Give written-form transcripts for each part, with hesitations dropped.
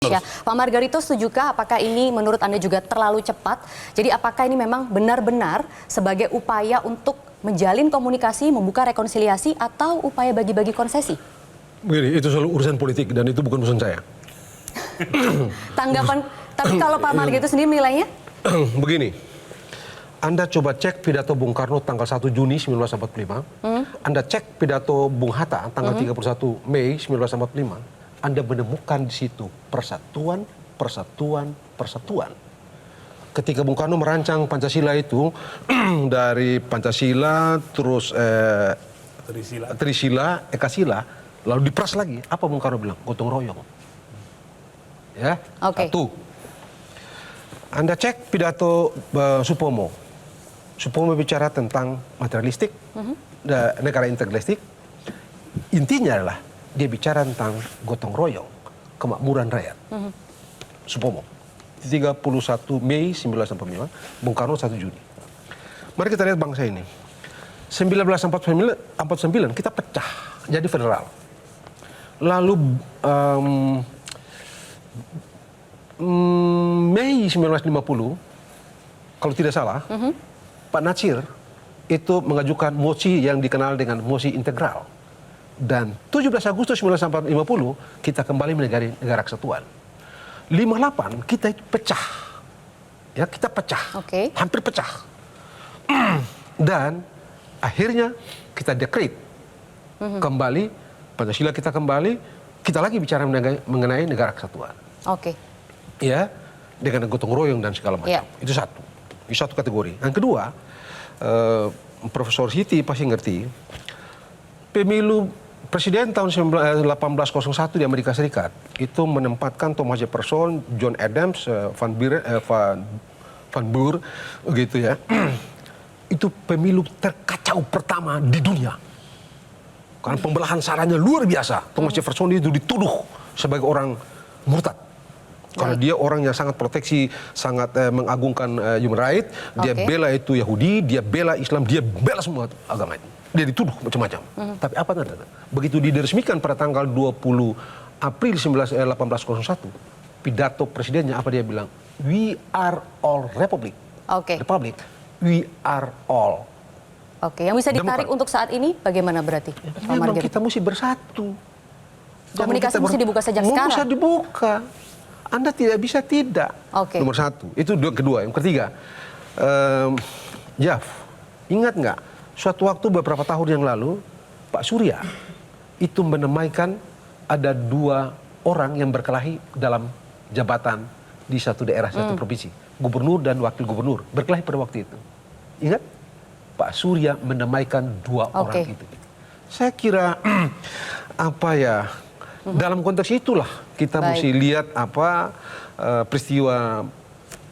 Pak Margarito, setujukah apakah ini menurut Anda juga terlalu cepat? Jadi apakah ini memang benar-benar sebagai upaya untuk menjalin komunikasi, membuka rekonsiliasi, atau upaya bagi-bagi konsesi? Begini, itu selalu urusan politik dan itu bukan urusan saya. Tanggapan, tapi kalau Pak Margarito sendiri menilainya? Begini, Anda coba cek pidato Bung Karno tanggal 1 Juni 1945, Anda cek pidato Bung Hatta tanggal 31 Mei 1945, Anda menemukan di situ persatuan. Ketika Bung Karno merancang Pancasila itu, dari Pancasila, terus Trisila, Ekasila, lalu diperas lagi. Apa Bung Karno bilang? Gotong royong. Ya, satu. Anda cek pidato Supomo. Supomo bicara tentang materialistik, negara integralistik. Intinya adalah dia bicara tentang gotong royong, kemakmuran rakyat. Supomo. 31 Mei 1945, Bung Karno 1 Juni. Mari kita lihat bangsa ini. 1949 kita pecah jadi federal. Lalu Mei 1950, kalau tidak salah, Pak Natsir itu mengajukan mosi yang dikenal dengan mosi integral. Dan 17 Agustus 1950 kita kembali menjadi negara kesatuan. 58 kita itu pecah, ya kita pecah, hampir pecah. Dan akhirnya kita dekret kembali Pancasila, kita kembali, kita lagi bicara mengenai negara kesatuan. Ya, dengan gotong royong dan segala macam. Itu satu kategori. Yang kedua, Profesor Siti pasti ngerti, pemilu presiden tahun 1801 di Amerika Serikat itu menempatkan Thomas Jefferson, John Adams, Van Buren, gitu ya. Itu pemilu terkacau pertama di dunia. Karena pembelahan saranya luar biasa. Thomas Jefferson itu dituduh sebagai orang murtad. Karena dia orang yang sangat proteksi, sangat mengagungkan human right, dia bela itu Yahudi, dia bela Islam, dia bela semua agama itu. Dia dituduh macam-macam. Tapi apa tanda? Begitu diresmikan pada tanggal 20 April 1801, pidato presidennya apa dia bilang? We are all republic. Republic, we are all. Yang bisa ditarik untuk saat ini bagaimana berarti? Memang kita mesti bersatu. Komunikasi mesti dibuka sejak sekarang. Mesti dibuka. Anda tidak bisa tidak. Nomor satu. Itu kedua. Yang ketiga, Jaf, ingat nggak? Suatu waktu beberapa tahun yang lalu, Pak Surya itu menamaikan ada 2 orang yang berkelahi dalam jabatan di satu daerah, satu provinsi. Gubernur dan wakil gubernur berkelahi pada waktu itu. Ingat? Pak Surya menamaikan 2 orang itu. Saya kira dalam konteks itulah kita mesti lihat peristiwa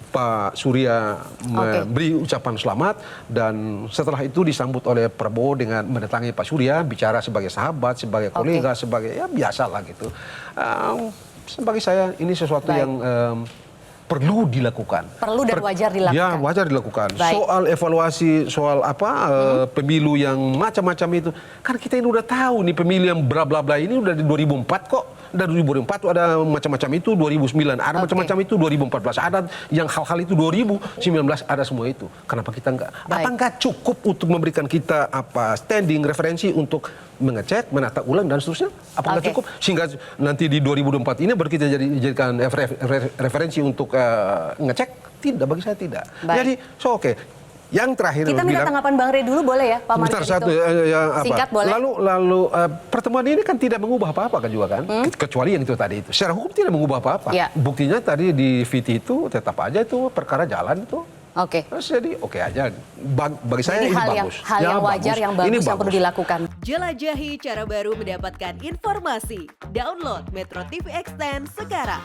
Pak Surya memberi ucapan selamat, dan setelah itu disambut oleh Prabowo dengan mendatangi Pak Surya, bicara sebagai sahabat, sebagai kolega, sebagai ya biasa lah gitu. Bagi saya ini sesuatu yang perlu dilakukan. Perlu dan wajar dilakukan. Ya, wajar dilakukan. Soal evaluasi, soal pemilu yang macam-macam itu, kan kita ini udah tahu nih pemilu yang bla bla bla ini udah di 2004 kok. Dari 2004 ada macam-macam itu, 2009 ada macam-macam itu, 2014 ada yang hal-hal itu, 2019 ada semua itu. Kenapa kita enggak? Apa enggak cukup untuk memberikan kita standing referensi untuk mengecek, menata ulang dan seterusnya? Apa enggak cukup sehingga nanti di 2024 ini baru kita jadikan referensi untuk ngecek? Tidak, bagi saya tidak. Jadi yang terakhir kita minta tanggapan Bang Rey dulu, boleh ya Pak Margarito? Singkat boleh. Lalu pertemuan ini kan tidak mengubah apa-apa kan juga kan, kecuali yang itu tadi itu. Secara hukum tidak mengubah apa-apa. Buktinya tadi di VT itu tetap aja itu perkara jalan itu. Jadi aja. Bagi saya ini bagus. Hal yang wajar, yang bagus, yang perlu dilakukan. Jelajahi cara baru mendapatkan informasi. Download Metro TV Extend sekarang.